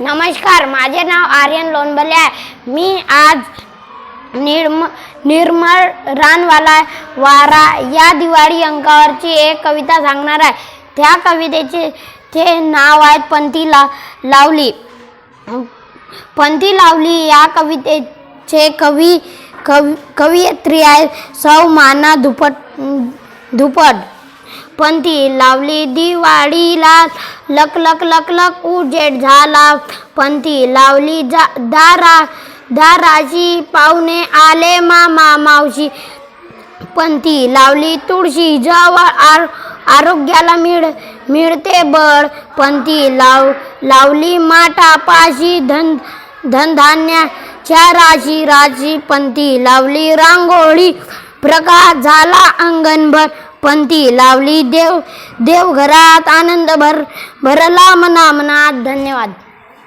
नमस्कार, माझे नाव आर्यन लोणबले आहे। मी आज निर्मळ रानवाला वारा या दिवाळी अंकावरची एक कविता सांगणार आहे। त्या कवितेचे नाव आहे पंथी लावली। या कवितेचे कवयित्री आहे सौ माना धुपट। पंथी लावली दिवाळीला, लक लक लक लक उजेड झाला। पंथी लावली दाराशी, पाहुणे आले मामा मावशी। पंथी लावली तुळशी जवळ, आरोग्याला मिळते बळ। पंथी लावली माठापाशी, धनधान्याच्या राशी। पंथी लावली रांगोळी, प्रकाश झाला अंगणभर। पंथी लावली देवघरात, आनंद भरला मनामनात। धन्यवाद।